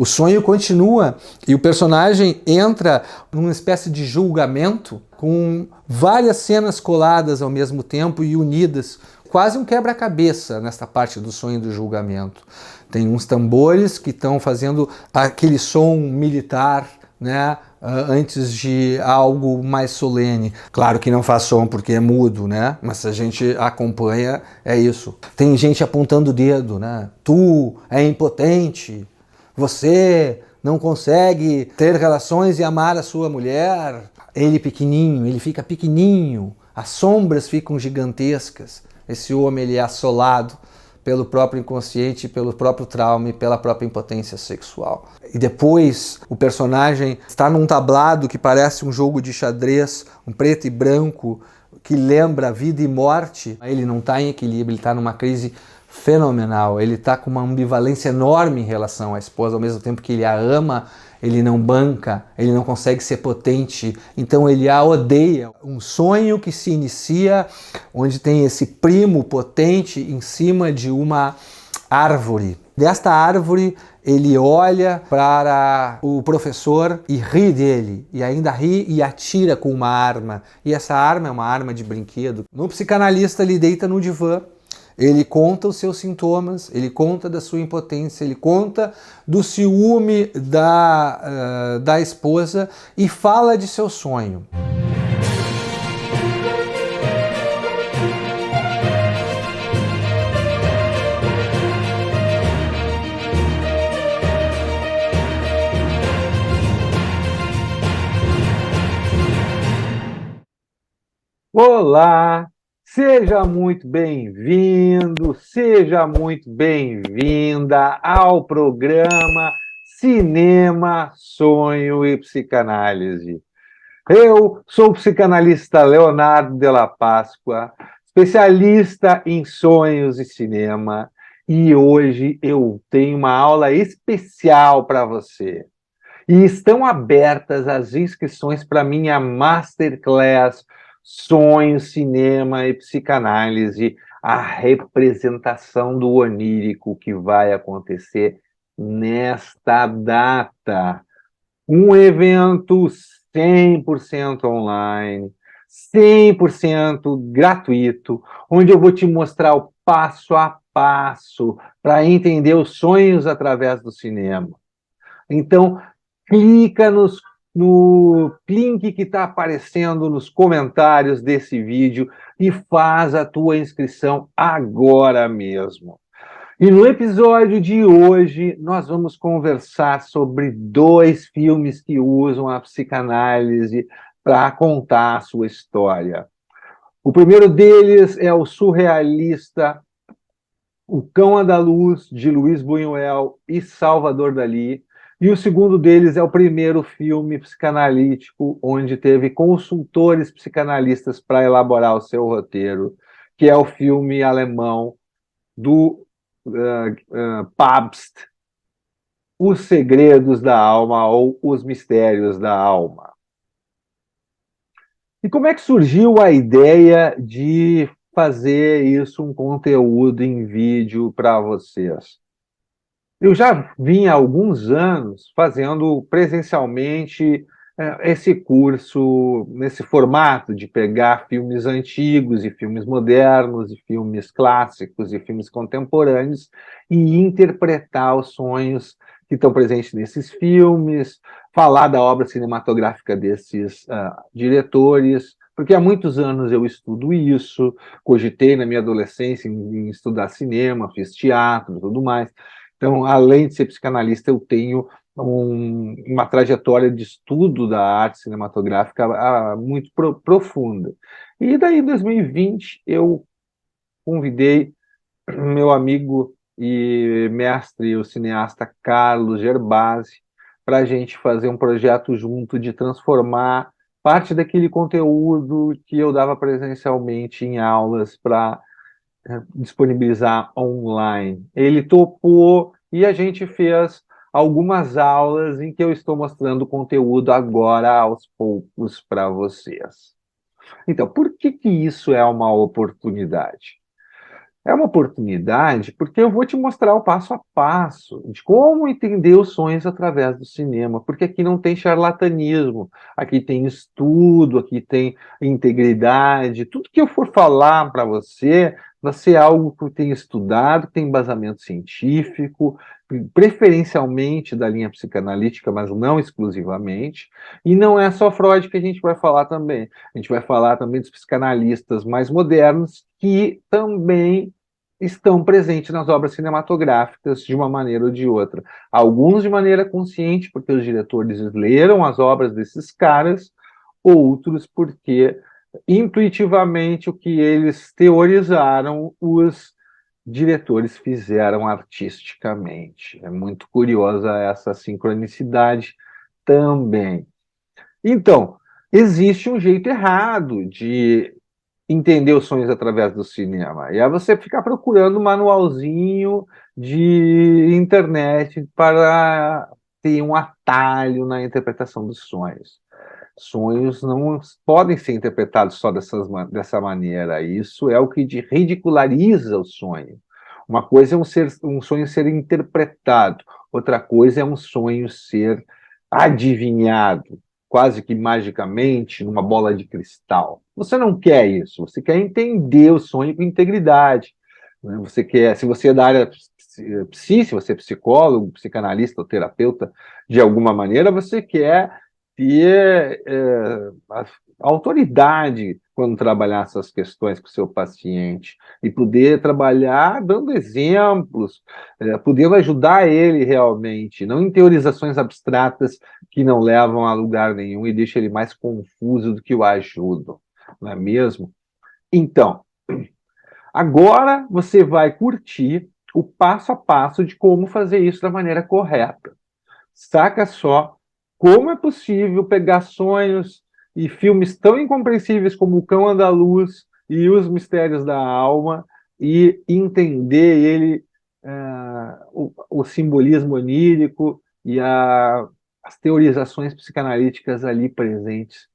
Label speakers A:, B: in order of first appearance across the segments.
A: O sonho continua e o personagem entra numa espécie de julgamento com várias cenas coladas ao mesmo tempo e unidas, quase um quebra-cabeça nesta parte do sonho do julgamento. Tem uns tambores que estão fazendo aquele som militar, né, antes de algo mais solene. Claro que não faz som porque é mudo, né? Mas se a gente acompanha, é isso. Tem gente apontando o dedo, né? Tu é impotente, você não consegue ter relações e amar a sua mulher. Ele pequenininho, ele fica pequenininho, as sombras ficam gigantescas. Esse homem ele é assolado pelo próprio inconsciente, pelo próprio trauma e pela própria impotência sexual. E depois o personagem está num tablado que parece um jogo de xadrez, um preto e branco, que lembra vida e morte. Ele não está em equilíbrio, ele está numa crise fenomenal, ele está com uma ambivalência enorme em relação à esposa, ao mesmo tempo que ele a ama, ele não banca, ele não consegue ser potente, então ele a odeia. Um sonho que se inicia onde tem esse primo potente em cima de uma árvore. Desta árvore ele olha para o professor e ri dele, e ainda ri e atira com uma arma, e essa arma é uma arma de brinquedo. No psicanalista ele deita no divã, ele conta os seus sintomas, ele conta da sua impotência, ele conta do ciúme da esposa e fala de seu sonho. Olá! Seja muito bem-vindo, seja muito bem-vinda ao programa Cinema, Sonho e Psicanálise. Eu sou o psicanalista Leonardo Della Páscoa, especialista em sonhos e cinema, e hoje eu tenho uma aula especial para você. E estão abertas as inscrições para minha Masterclass Sonho, Cinema e Psicanálise, a representação do onírico que vai acontecer nesta data. Um evento 100% online, 100% gratuito, onde eu vou te mostrar o passo a passo para entender os sonhos através do cinema. Então, clica no link que está aparecendo nos comentários desse vídeo e faz a tua inscrição agora mesmo. E no episódio de hoje, nós vamos conversar sobre 2 filmes que usam a psicanálise para contar a sua história. O primeiro deles é o surrealista O Cão Andaluz, de Luiz Buñuel e Salvador Dalí. E o segundo deles é o primeiro filme psicanalítico onde teve consultores psicanalistas para elaborar o seu roteiro, que é o filme alemão do Pabst, Os Segredos da Alma ou Os Mistérios da Alma. E como é que surgiu a ideia de fazer isso, um conteúdo em vídeo para vocês? Eu já vim há alguns anos fazendo presencialmente esse curso, nesse formato de pegar filmes antigos e filmes modernos, e filmes clássicos e filmes contemporâneos e interpretar os sonhos que estão presentes nesses filmes, falar da obra cinematográfica desses diretores, porque há muitos anos eu estudo isso, cogitei na minha adolescência em estudar cinema, fiz teatro e tudo mais. Então, além de ser psicanalista, eu tenho uma trajetória de estudo da arte cinematográfica muito profunda. E daí, em 2020, eu convidei meu amigo e mestre, o cineasta Carlos Gerbasi, para a gente fazer um projeto junto de transformar parte daquele conteúdo que eu dava presencialmente em aulas para disponibilizar online. Ele topou e a gente fez algumas aulas em que eu estou mostrando conteúdo agora aos poucos para vocês. Então, por que isso é uma oportunidade? É uma oportunidade porque eu vou te mostrar o passo a passo de como entender os sonhos através do cinema, porque aqui não tem charlatanismo, aqui tem estudo, aqui tem integridade. Tudo que eu for falar para você vai ser algo que eu tenho estudado, tem embasamento científico, preferencialmente da linha psicanalítica, mas não exclusivamente. E não é só Freud que a gente vai falar também. A gente vai falar também dos psicanalistas mais modernos que também estão presentes nas obras cinematográficas de uma maneira ou de outra. Alguns de maneira consciente, porque os diretores leram as obras desses caras, outros porque intuitivamente o que eles teorizaram, os diretores fizeram artisticamente. É muito curiosa essa sincronicidade também. Então, existe um jeito errado de entender os sonhos através do cinema. E aí você ficar procurando um manualzinho de internet para ter um atalho na interpretação dos sonhos. Sonhos não podem ser interpretados só dessa maneira. Isso é o que ridiculariza o sonho. Uma coisa é um sonho ser interpretado, outra coisa é um sonho ser adivinhado, quase que magicamente, numa bola de cristal. Você não quer isso, você quer entender o sonho com integridade. Você quer, se você é da área se você é psicólogo, psicanalista ou terapeuta, de alguma maneira, você quer ter a autoridade quando trabalhar essas questões com o seu paciente e poder trabalhar dando exemplos, podendo ajudar ele realmente, não em teorizações abstratas que não levam a lugar nenhum e deixam ele mais confuso do que o ajudam, não é mesmo? Então, agora você vai curtir o passo a passo de como fazer isso da maneira correta. Saca só como é possível pegar sonhos e filmes tão incompreensíveis como O Cão Andaluz e Os Mistérios da Alma e entender ele, o simbolismo onírico e as teorizações psicanalíticas ali presentes,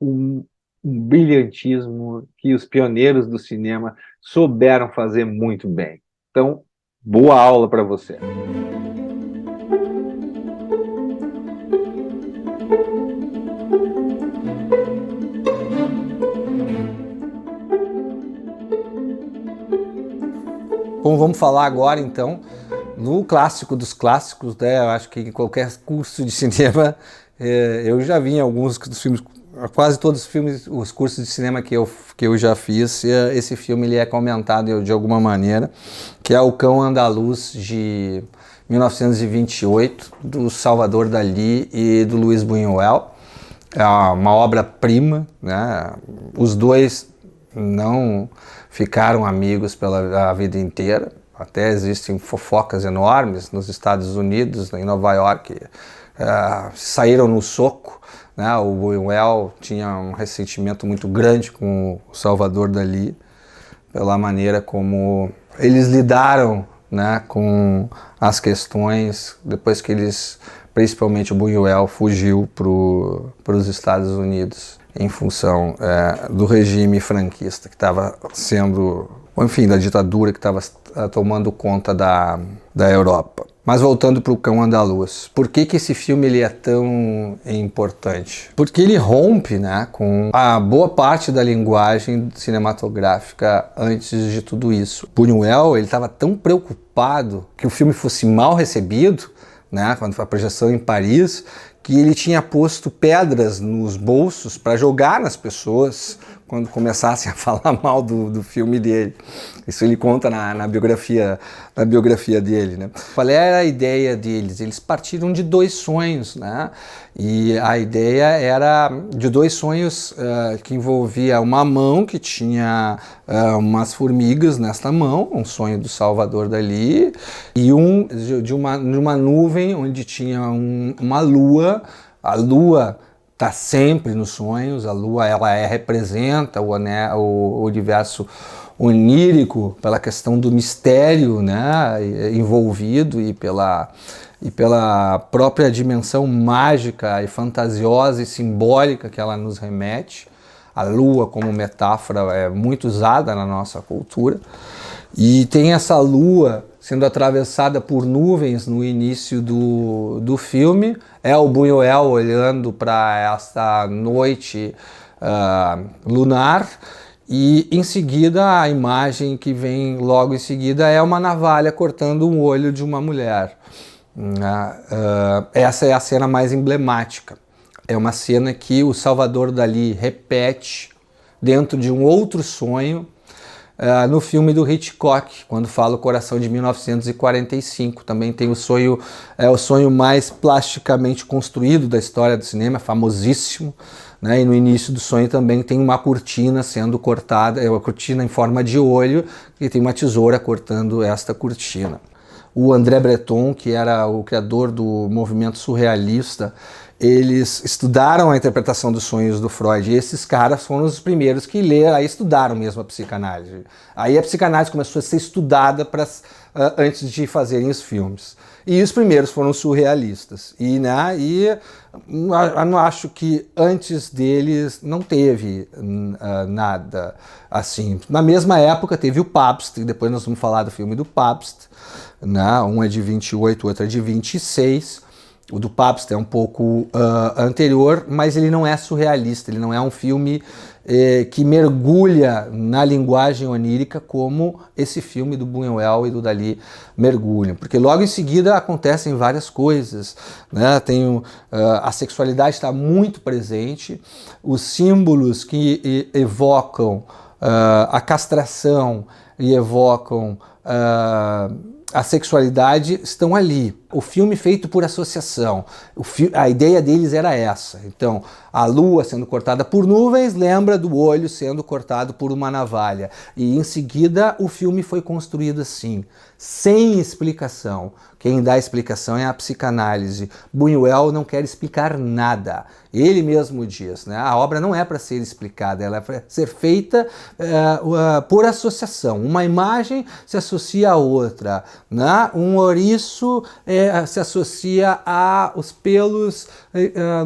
A: um brilhantismo que os pioneiros do cinema souberam fazer muito bem. Então, boa aula para você.
B: Bom, vamos falar agora então no clássico dos clássicos, né? Eu acho que em qualquer curso de cinema, eu já vi em alguns dos filmes, quase todos os filmes, os cursos de cinema que eu já fiz, esse filme ele é comentado de alguma maneira, que é O Cão Andaluz de 1928, do Salvador Dalí e do Luis Buñuel. É uma obra-prima, né? Os dois não ficaram amigos pela vida inteira. Até existem fofocas enormes nos Estados Unidos, em Nova York, saíram no soco, né? O Buñuel tinha um ressentimento muito grande com o Salvador Dalí, pela maneira como eles lidaram, né, com as questões, depois que eles, principalmente o Buñuel, fugiu para os Estados Unidos em função do regime franquista que estava sendo, enfim, da ditadura que estava tomando conta da Europa. Mas voltando para O Cão Andaluz, por que esse filme ele é tão importante? Porque ele rompe, né, com a boa parte da linguagem cinematográfica antes de tudo isso. Buñuel estava tão preocupado que o filme fosse mal recebido, né, quando foi a projeção em Paris, que ele tinha posto pedras nos bolsos para jogar nas pessoas quando começassem a falar mal do filme dele. Isso ele conta na biografia dele, né? Qual era a ideia deles? Eles partiram de dois sonhos, né? E a ideia era de dois sonhos que envolvia uma mão que tinha umas formigas nesta mão, um sonho do Salvador Dalí, e de uma nuvem onde tinha uma lua. A lua está sempre nos sonhos, a lua representa o universo onírico pela questão do mistério, né, envolvido e pela própria dimensão mágica e fantasiosa e simbólica que ela nos remete. A lua como metáfora é muito usada na nossa cultura. E tem essa lua sendo atravessada por nuvens no início do filme. É o Buñuel olhando para essa noite lunar. E em seguida, a imagem que vem logo em seguida é uma navalha cortando um olho de uma mulher. Essa é a cena mais emblemática. É uma cena que o Salvador Dalí repete dentro de um outro sonho no filme do Hitchcock, quando fala O Coração de 1945. Também tem o sonho, é o sonho mais plasticamente construído da história do cinema, famosíssimo, né? E no início do sonho também tem uma cortina sendo cortada, é uma cortina em forma de olho, e tem uma tesoura cortando esta cortina. O André Breton, que era o criador do movimento surrealista, eles estudaram a interpretação dos sonhos do Freud, e esses caras foram os primeiros que aí estudaram mesmo a psicanálise. Aí a psicanálise começou a ser estudada antes de fazerem os filmes. E os primeiros foram os surrealistas. E eu não acho que antes deles não teve nada assim. Na mesma época teve o Pabst, e depois nós vamos falar do filme do Pabst, né? Um é de 28, o outro é de 26. O do Pabst é um pouco anterior, mas ele não é surrealista, ele não é um filme que mergulha na linguagem onírica como esse filme do Buñuel e do Dalí mergulham, porque logo em seguida acontecem várias coisas, né? A sexualidade está muito presente, os símbolos que evocam a castração e evocam a sexualidade estão ali. O filme feito por associação. A ideia deles era essa. Então, a lua sendo cortada por nuvens lembra do olho sendo cortado por uma navalha. E em seguida o filme foi construído assim, sem explicação. Quem dá explicação é a psicanálise. Buñuel não quer explicar nada. Ele mesmo diz, né? A obra não é para ser explicada, ela é para ser feita por associação. Uma imagem se associa a outra, né? Um ouriço se associa aos pelos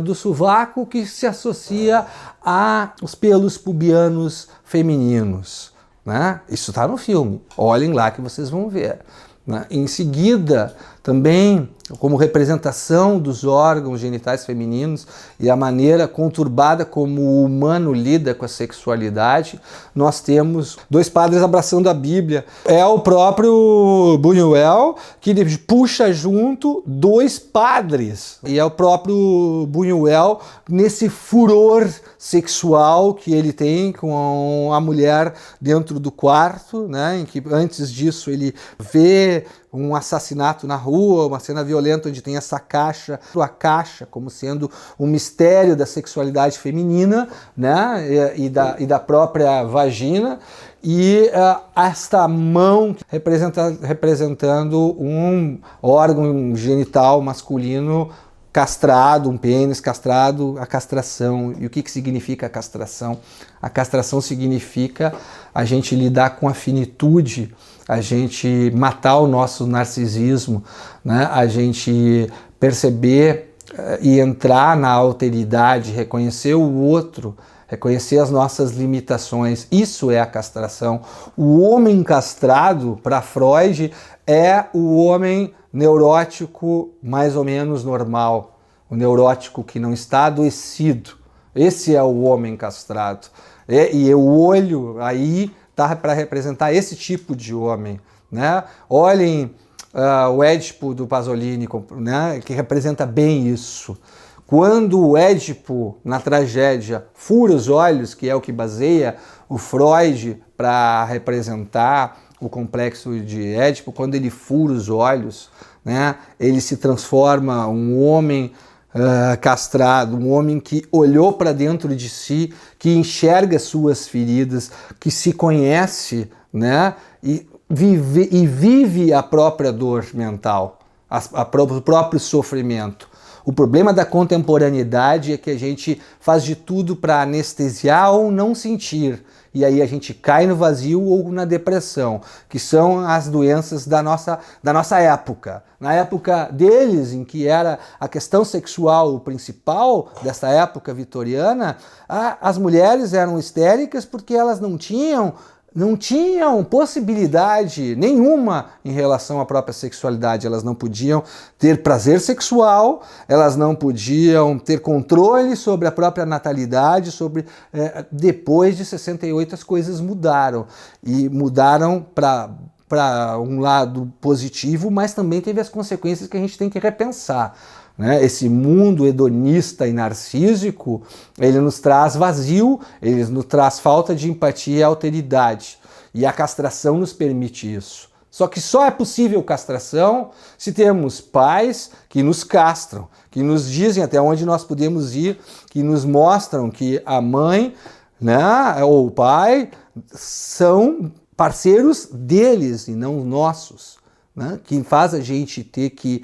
B: do sovaco, que se associa aos pelos pubianos femininos, né? Isso está no filme, olhem lá que vocês vão ver, né? Em seguida, também, como representação dos órgãos genitais femininos e a maneira conturbada como o humano lida com a sexualidade, nós temos dois padres abraçando a Bíblia. É o próprio Buñuel que puxa junto dois padres. E é o próprio Buñuel nesse furor sexual que ele tem com a mulher dentro do quarto, né, em que antes disso ele vê um assassinato na rua, uma cena violenta onde tem essa caixa, a caixa como sendo um mistério da sexualidade feminina, né, e da própria vagina, e esta mão representando um órgão genital masculino castrado, um pênis castrado, a castração. E o que significa a castração? A castração significa a gente lidar com a finitude, a gente matar o nosso narcisismo, né? A gente perceber e entrar na alteridade, reconhecer o outro, reconhecer as nossas limitações. Isso é a castração. O homem castrado, para Freud, é o homem neurótico mais ou menos normal, o neurótico que não está adoecido. Esse é o homem castrado. E o olho aí está para representar esse tipo de homem, né? Olhem o Édipo do Pasolini, né, que representa bem isso. Quando o Édipo, na tragédia, fura os olhos, que é o que baseia o Freud para representar o complexo de Édipo, quando ele fura os olhos, né, ele se transforma um homem castrado, um homem que olhou para dentro de si, que enxerga suas feridas, que se conhece, né, e vive a própria dor mental, o próprio sofrimento. O problema da contemporaneidade é que a gente faz de tudo para anestesiar ou não sentir. E aí a gente cai no vazio ou na depressão, que são as doenças da nossa época. Na época deles, em que era a questão sexual o principal, dessa época vitoriana, as mulheres eram histéricas porque elas não tinham não tinham possibilidade nenhuma em relação à própria sexualidade. Elas não podiam ter prazer sexual, elas não podiam ter controle sobre a própria natalidade, depois de 68 as coisas mudaram, e mudaram para um lado positivo, mas também teve as consequências que a gente tem que repensar. Esse mundo hedonista e narcísico, ele nos traz vazio, ele nos traz falta de empatia e alteridade. E a castração nos permite isso. Só que só é possível castração se temos pais que nos castram, que nos dizem até onde nós podemos ir, que nos mostram que a mãe, ou o pai são parceiros deles e não nossos, que faz a gente ter que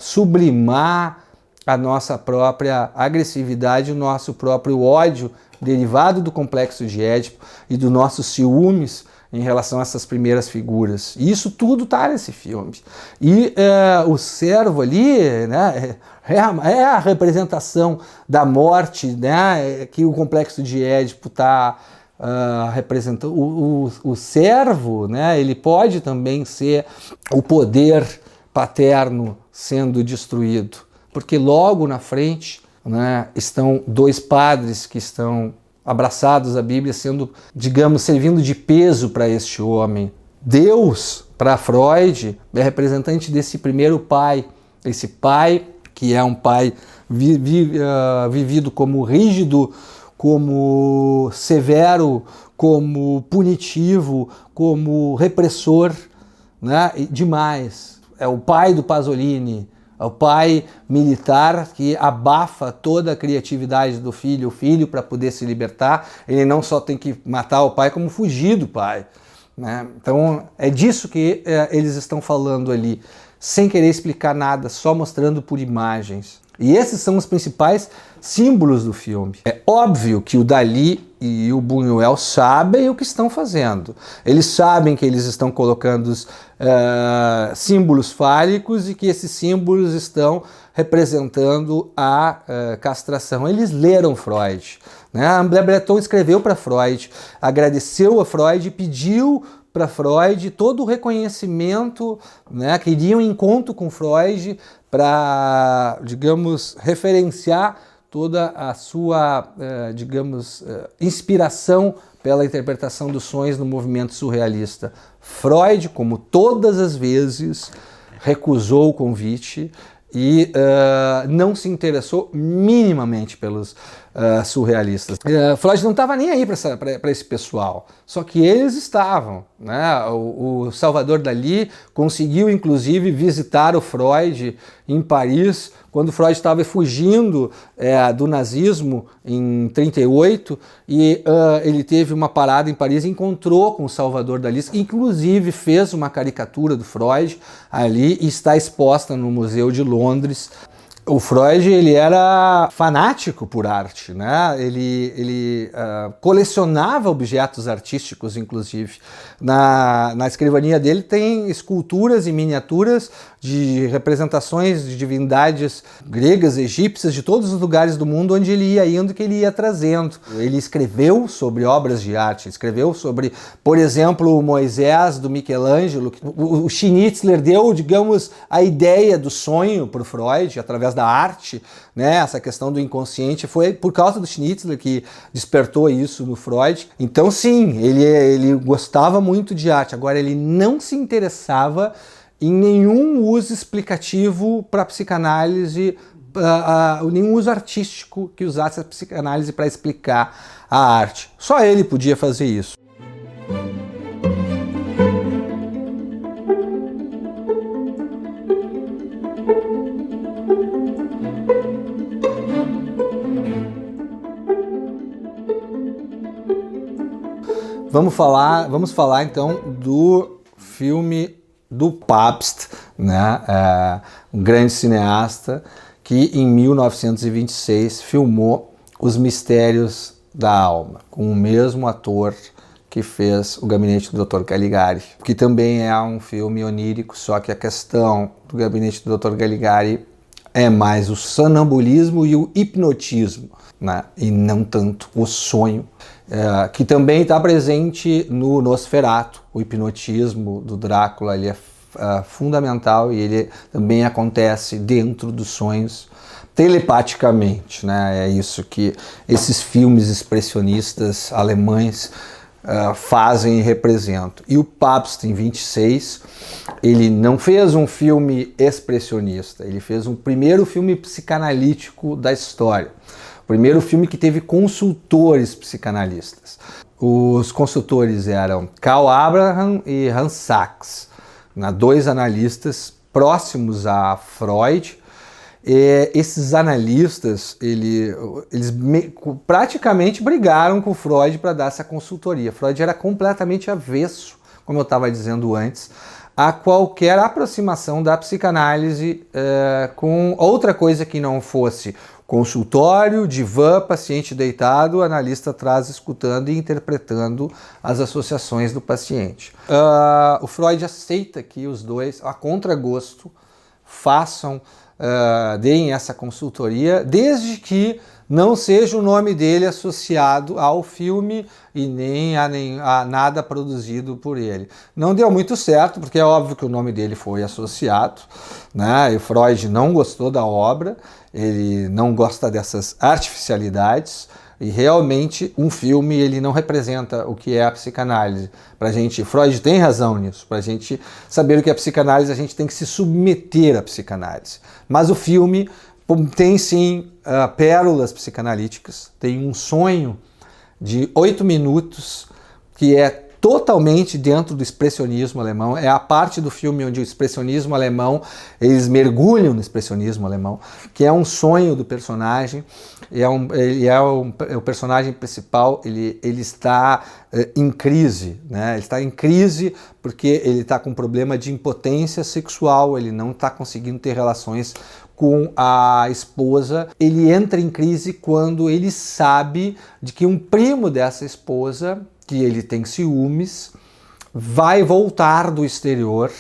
B: sublimar a nossa própria agressividade, o nosso próprio ódio derivado do complexo de Édipo e dos nossos ciúmes em relação a essas primeiras figuras. E isso tudo está nesse filme. E o servo ali, é a representação da morte, que o complexo de Édipo está representando. O servo, ele pode também ser o poder paterno sendo destruído, porque logo na frente estão dois padres que estão abraçados à Bíblia, sendo, digamos, servindo de peso para este homem. Deus, para Freud, é representante desse primeiro pai, esse pai que é um pai vivido como rígido, como severo, como punitivo, como repressor, demais. É o pai do Pasolini, é o pai militar que abafa toda a criatividade do filho. O filho, para poder se libertar, ele não só tem que matar o pai, como fugir do pai. Então é disso que eles estão falando ali, sem querer explicar nada, só mostrando por imagens. E esses são os principais símbolos do filme. É óbvio que o Dalí e o Buñuel sabem o que estão fazendo. Eles sabem que eles estão colocando símbolos fálicos e que esses símbolos estão representando a castração. Eles leram Freud. André Breton escreveu para Freud, agradeceu a Freud e pediu para Freud todo o reconhecimento, queria um encontro com Freud para, digamos, referenciar toda a sua, inspiração pela interpretação dos sonhos no movimento surrealista. Freud, como todas as vezes, recusou o convite e não se interessou minimamente pelos surrealistas. Freud não estava nem aí para esse pessoal, só que eles estavam. O Salvador Dalí conseguiu, inclusive, visitar o Freud em Paris, quando Freud estava fugindo do nazismo em 38, e ele teve uma parada em Paris e encontrou com o Salvador Dalí, inclusive fez uma caricatura do Freud ali e está exposta no Museu de Londres. O Freud, ele era fanático por arte, Ele colecionava objetos artísticos, inclusive. Na escrivaninha dele tem esculturas e miniaturas de representações de divindades gregas, egípcias, de todos os lugares do mundo onde ele ia indo, que ele ia trazendo. Ele escreveu sobre obras de arte, escreveu sobre, por exemplo, o Moisés do Michelangelo. O Schnitzler deu, digamos, a ideia do sonho para o Freud, através da arte, essa questão do inconsciente, foi por causa do Schnitzler que despertou isso no Freud. Então sim, ele gostava muito de arte, agora ele não se interessava em nenhum uso explicativo para a psicanálise, nenhum uso artístico que usasse a psicanálise para explicar a arte. Só ele podia fazer isso. Vamos falar então do filme do Pabst, um grande cineasta que em 1926 filmou Os Mistérios da Alma, com o mesmo ator que fez O Gabinete do Dr. Caligari, que também é um filme onírico, só que a questão do Gabinete do Dr. Caligari é mais o sonambulismo e o hipnotismo, e não tanto o sonho. que também está presente no Nosferatu. O hipnotismo do Drácula ele é fundamental e ele também acontece dentro dos sonhos telepaticamente, né? É isso que esses filmes expressionistas alemães fazem e representam. E o Pabst, em 26, ele não fez um filme expressionista, ele fez um primeiro filme psicanalítico da história. O primeiro filme que teve consultores psicanalistas. Os consultores eram Karl Abraham e Hans Sachs, dois analistas próximos a Freud. Esses analistas, eles praticamente brigaram com Freud para dar essa consultoria. Freud era completamente avesso, como eu estava dizendo antes, a qualquer aproximação da psicanálise com outra coisa que não fosse consultório, divã, paciente deitado, analista atrás escutando e interpretando as associações do paciente. O Freud aceita que os dois, a contragosto, deem essa consultoria, desde que não seja o nome dele associado ao filme e nem a nada produzido por ele. Não deu muito certo, porque é óbvio que o nome dele foi associado, né? E o Freud não gostou da obra, ele não gosta dessas artificialidades, e realmente um filme ele não representa o que é a psicanálise. Pra gente, Freud tem razão nisso, pra gente saber o que é a psicanálise, a gente tem que se submeter à psicanálise. Mas o filme tem sim pérolas psicanalíticas, tem um sonho de 8 minutos que é totalmente dentro do expressionismo alemão, é a parte do filme onde o expressionismo alemão, eles mergulham no expressionismo alemão, que é um sonho do personagem, o personagem principal, ele está em crise, né? Ele está em crise porque ele está com problema de impotência sexual, ele não está conseguindo ter relações com a esposa. Ele entra em crise quando ele sabe de que um primo dessa esposa, que ele tem ciúmes, vai voltar do exterior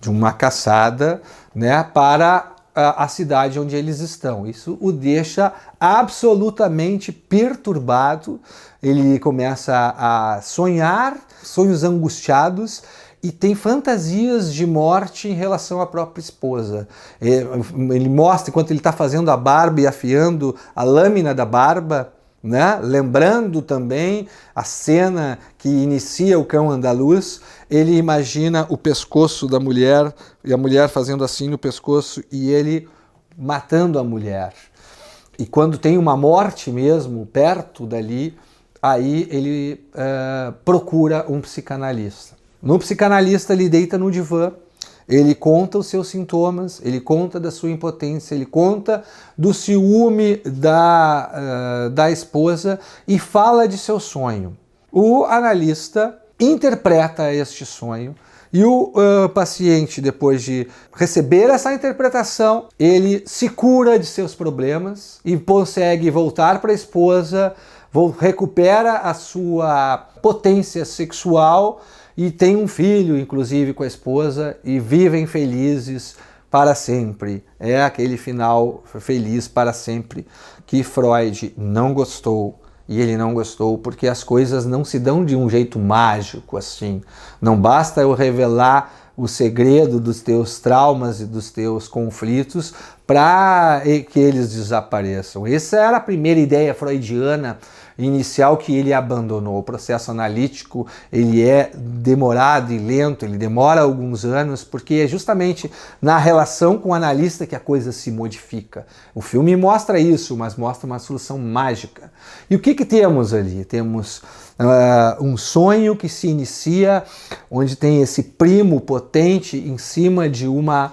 B: de uma caçada, né, para a cidade onde eles estão. Isso o deixa absolutamente perturbado, ele começa a sonhar, sonhos angustiados, e tem fantasias de morte em relação à própria esposa. Ele mostra, enquanto ele está fazendo a barba e afiando a lâmina da barba, né? Lembrando também a cena que inicia o Cão Andaluz, ele imagina o pescoço da mulher, e a mulher fazendo assim no pescoço, e ele matando a mulher. E quando tem uma morte mesmo, perto dali, aí ele procura um psicanalista. No psicanalista, ele deita no divã, ele conta os seus sintomas, ele conta da sua impotência, ele conta do ciúme da esposa e fala de seu sonho. O analista interpreta este sonho e o paciente, depois de receber essa interpretação, ele se cura de seus problemas e consegue voltar para a esposa, recupera a sua potência sexual e tem um filho, inclusive, com a esposa, e vivem felizes para sempre. É aquele final feliz para sempre que Freud não gostou. E ele não gostou porque as coisas não se dão de um jeito mágico assim. Não basta eu revelar o segredo dos teus traumas e dos teus conflitos para que eles desapareçam. Essa era a primeira ideia freudiana inicial que ele abandonou. O processo analítico, ele é demorado e lento, ele demora alguns anos, porque é justamente na relação com o analista que a coisa se modifica. O filme mostra isso, mas mostra uma solução mágica. E o que temos ali? Temos um sonho que se inicia, onde tem esse primo potente em cima de uma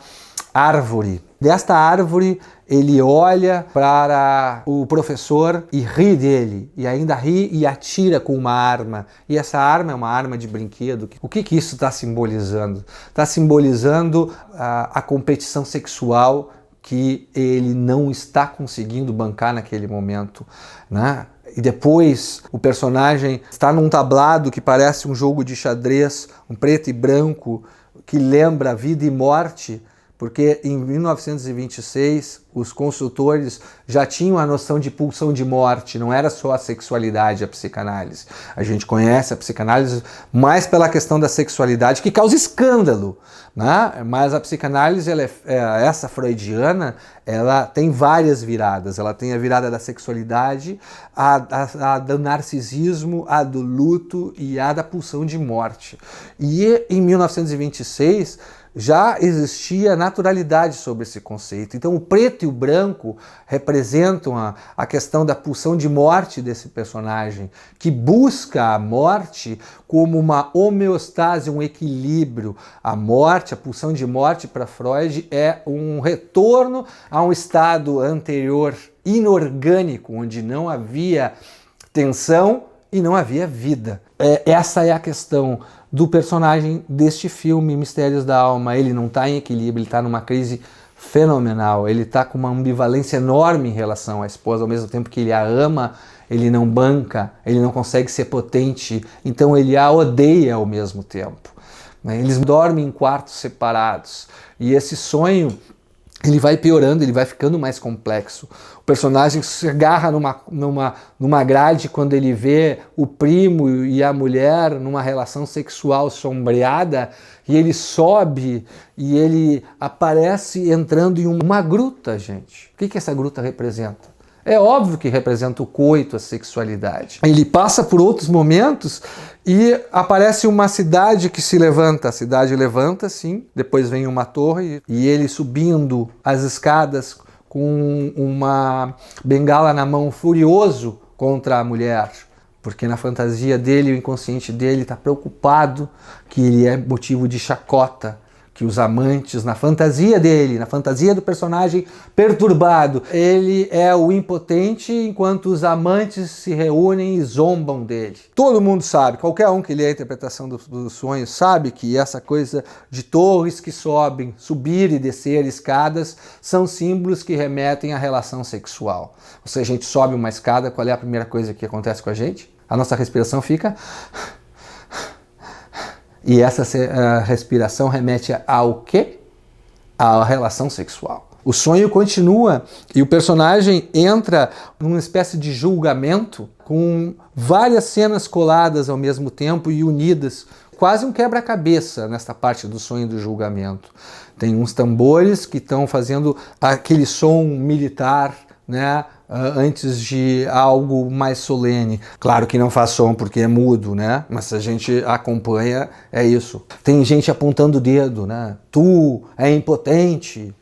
B: árvore. Desta árvore, ele olha para o professor e ri dele, e ainda ri e atira com uma arma. E essa arma é uma arma de brinquedo. O que isso está simbolizando? Está simbolizando a competição sexual que ele não está conseguindo bancar naquele momento, né? E depois o personagem está num tablado que parece um jogo de xadrez, um preto e branco, que lembra vida e morte, Porque em 1926 os consultores já tinham a noção de pulsão de morte, não era só a sexualidade a psicanálise. A gente conhece a psicanálise mais pela questão da sexualidade, que causa escândalo, né? Mas a psicanálise, essa freudiana, ela tem várias viradas. Ela tem a virada da sexualidade, a do narcisismo, a do luto e a da pulsão de morte. E em 1926 já existia naturalidade sobre esse conceito. Então o preto e o branco representam a questão da pulsão de morte desse personagem, que busca a morte como uma homeostase, um equilíbrio. A morte, a pulsão de morte para Freud é um retorno a um estado anterior inorgânico, onde não havia tensão e não havia vida. Essa é a questão do personagem deste filme, Mistérios da Alma. Ele não está em equilíbrio, ele está numa crise fenomenal, ele está com uma ambivalência enorme em relação à esposa, ao mesmo tempo que ele a ama, ele não banca, ele não consegue ser potente, então ele a odeia ao mesmo tempo. Eles dormem em quartos separados, e esse sonho ele vai piorando, ele vai ficando mais complexo. O personagem se agarra numa grade quando ele vê o primo e a mulher numa relação sexual sombreada, e ele sobe e ele aparece entrando em uma gruta, gente. O que essa gruta representa? É óbvio que representa o coito, a sexualidade. Ele passa por outros momentos e aparece uma cidade que se levanta. A cidade levanta, sim, depois vem uma torre e ele subindo as escadas com uma bengala na mão, furioso contra a mulher. Porque na fantasia dele, o inconsciente dele está preocupado que ele é motivo de chacota, que os amantes, na fantasia dele, na fantasia do personagem perturbado, ele é o impotente enquanto os amantes se reúnem e zombam dele. Todo mundo sabe, qualquer um que lê a interpretação do sonho sabe que essa coisa de torres que sobem, subir e descer escadas, são símbolos que remetem à relação sexual. Ou seja, a gente sobe uma escada, qual é a primeira coisa que acontece com a gente? A nossa respiração fica... E essa respiração remete ao quê? À relação sexual. O sonho continua e o personagem entra numa espécie de julgamento com várias cenas coladas ao mesmo tempo e unidas. Quase um quebra-cabeça nesta parte do sonho do julgamento. Tem uns tambores que estão fazendo aquele som militar, né? Antes de algo mais solene. Claro que não faz som porque é mudo, né? Mas se a gente acompanha, é isso. Tem gente apontando o dedo, né? Tu é impotente,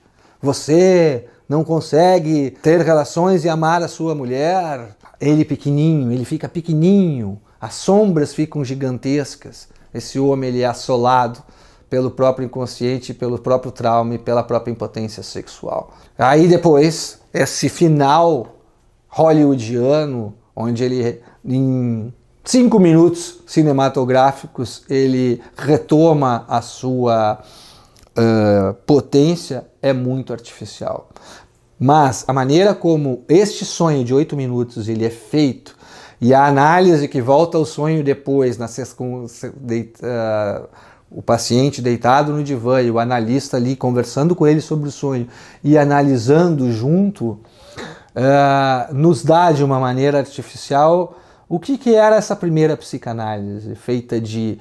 B: você não consegue ter relações e amar a sua mulher. Ele pequenininho, ele fica pequenininho, as sombras ficam gigantescas. Esse homem ele é assolado pelo próprio inconsciente, pelo próprio trauma e pela própria impotência sexual. Aí depois, esse final hollywoodiano, onde ele, em 5 minutos cinematográficos, ele retoma a sua potência, é muito artificial. Mas a maneira como este sonho de 8 minutos ele é feito, e a análise que volta ao sonho depois, o paciente deitado no divã e o analista ali conversando com ele sobre o sonho e analisando junto, nos dá de uma maneira artificial o que era essa primeira psicanálise, feita de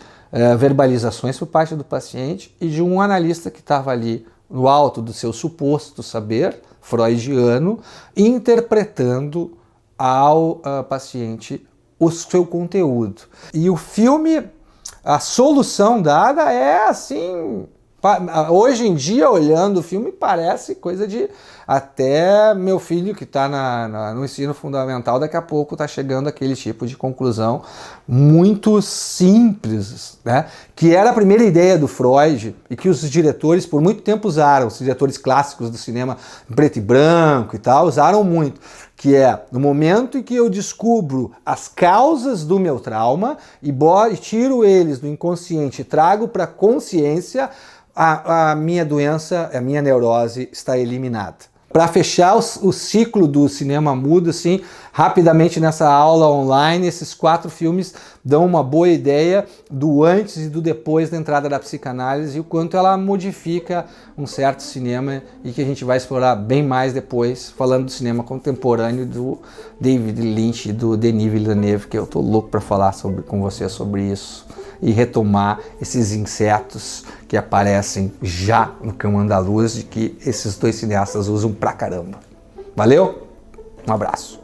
B: verbalizações por parte do paciente e de um analista que estava ali no alto do seu suposto saber freudiano, interpretando ao paciente o seu conteúdo. E o filme, a solução dada é assim... Hoje em dia, olhando o filme, parece coisa de... Até meu filho, que está no ensino fundamental, daqui a pouco está chegando aquele tipo de conclusão muito simples, né? Que era a primeira ideia do Freud e que os diretores por muito tempo usaram, os diretores clássicos do cinema preto e branco e tal, usaram muito, que é no momento em que eu descubro as causas do meu trauma e tiro eles do inconsciente e trago para a consciência, a minha doença, a minha neurose está eliminada. Para fechar o ciclo do cinema mudo, assim, rapidamente nessa aula online, esses 4 filmes dão uma boa ideia do antes e do depois da entrada da psicanálise e o quanto ela modifica um certo cinema e que a gente vai explorar bem mais depois, falando do cinema contemporâneo do David Lynch e do Denis Villeneuve, que eu tô louco para falar com você sobre isso e retomar esses insetos que aparecem já no Cão Andaluz, de que esses 2 cineastas usam pra caramba. Valeu? Um abraço.